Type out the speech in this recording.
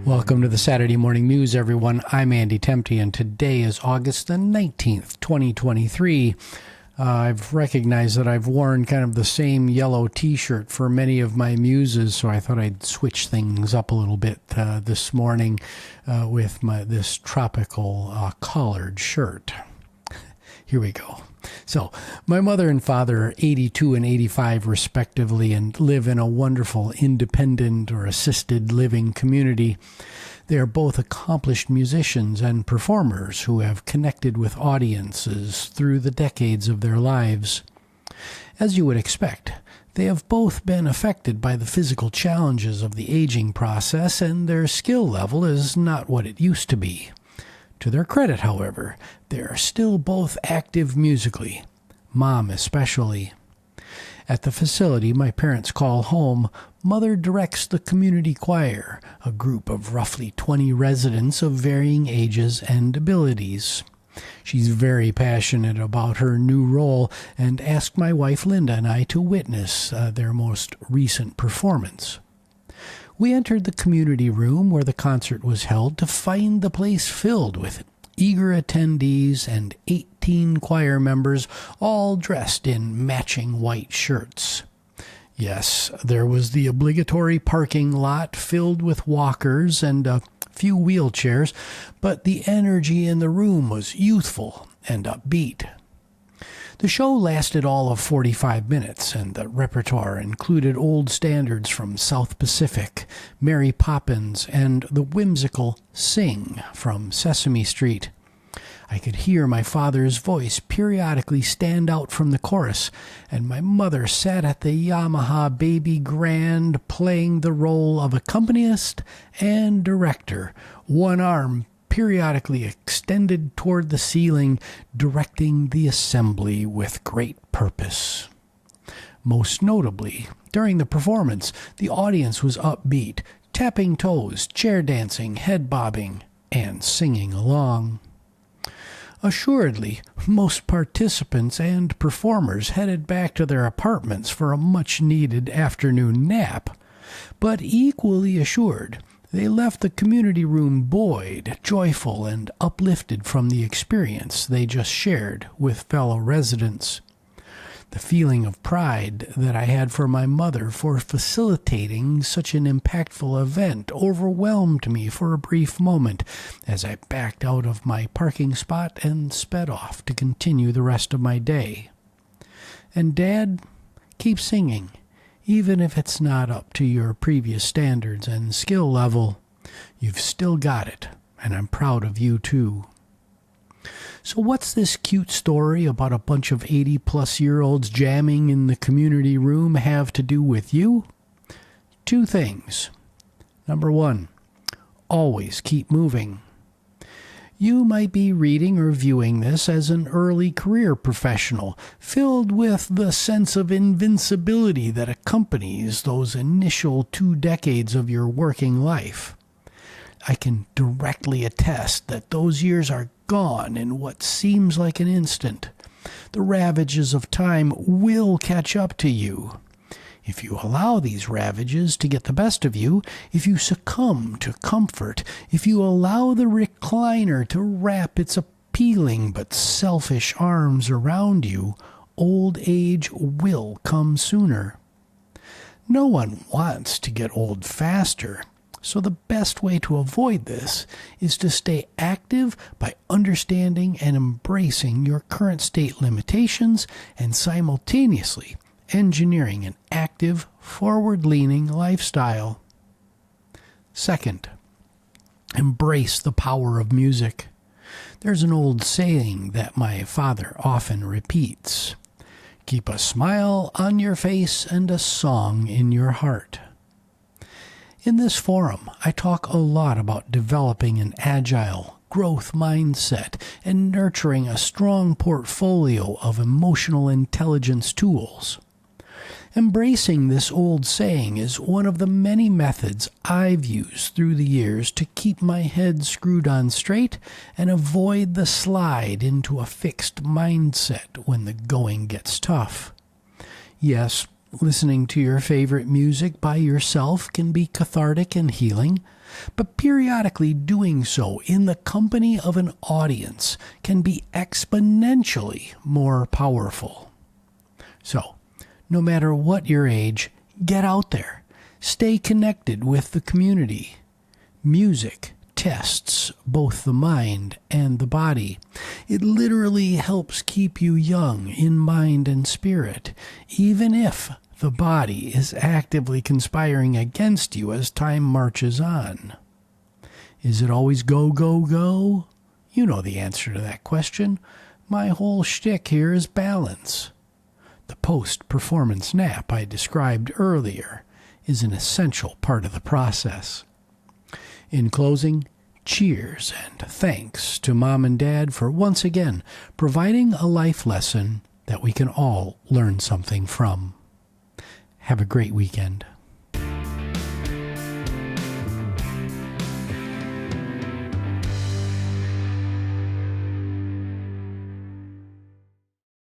Welcome to the Saturday Morning Muse, everyone. I'm Andy Temte, and today is August the 19th, 2023. I've recognized that I've worn kind of the same yellow t-shirt for many of my muses, so I thought I'd switch things up a little bit this morning with this tropical collared shirt. Here we go. So, my mother and father are 82 and 85 respectively and live in a wonderful independent or assisted living community. They are both accomplished musicians and performers who have connected with audiences through the decades of their lives. As you would expect, they have both been affected by the physical challenges of the aging process, and their skill level is not what it used to be. To their credit, however, they are still both active musically, Mom especially. At the facility my parents call home, Mother directs the community choir, a group of roughly 20 residents of varying ages and abilities. She's very passionate about her new role and asked my wife Linda and I to witness their most recent performance. We entered the community room where the concert was held to find the place filled with eager attendees and 18 choir members, all dressed in matching white shirts. Yes, there was the obligatory parking lot filled with walkers and a few wheelchairs, but the energy in the room was youthful and upbeat. The show lasted all of 45 minutes, and the repertoire included old standards from South Pacific, Mary Poppins, and the whimsical Sing from Sesame Street. I could hear my father's voice periodically stand out from the chorus, and my mother sat at the Yamaha baby grand playing the role of accompanist and director, one arm periodically extended toward the ceiling, directing the assembly with great purpose. Most notably, during the performance, the audience was upbeat, tapping toes, chair dancing, head bobbing, and singing along. Assuredly, most participants and performers headed back to their apartments for a much-needed afternoon nap, but equally assured, they left the community room buoyed, joyful, and uplifted from the experience they just shared with fellow residents. The feeling of pride that I had for my mother for facilitating such an impactful event overwhelmed me for a brief moment as I backed out of my parking spot and sped off to continue the rest of my day. And Dad, keep singing. Even if it's not up to your previous standards and skill level, you've still got it, and I'm proud of you too. So what's this cute story about a bunch of 80-plus-year-olds jamming in the community room have to do with you? Two things. Number one, always keep moving. You might be reading or viewing this as an early career professional, filled with the sense of invincibility that accompanies those initial 2 decades of your working life. I can directly attest that those years are gone in what seems like an instant. The ravages of time will catch up to you. If you allow these ravages to get the best of you, if you succumb to comfort, if you allow the recliner to wrap its appealing but selfish arms around you, old age will come sooner. No one wants to get old faster, so the best way to avoid this is to stay active by understanding and embracing your current state limitations and simultaneously engineering an active, forward-leaning lifestyle. Second, embrace the power of music. There's an old saying that my father often repeats: keep a smile on your face and a song in your heart. In this forum, I talk a lot about developing an agile, growth mindset and nurturing a strong portfolio of emotional intelligence tools. Embracing this old saying is one of the many methods I've used through the years to keep my head screwed on straight and avoid the slide into a fixed mindset when the going gets tough. Yes, Listening to your favorite music by yourself can be cathartic and healing, but periodically doing so in the company of an audience can be exponentially more powerful. So, no matter what your age, get out there. Stay connected with the community. Music tests both the mind and the body. It literally helps keep you young in mind and spirit, even if the body is actively conspiring against you as time marches on. Is it always go, go, go? You know the answer to that question. My whole shtick here is balance. The post-performance nap I described earlier is an essential part of the process. In closing, cheers and thanks to Mom and Dad for once again providing a life lesson that we can all learn something from. Have a great weekend.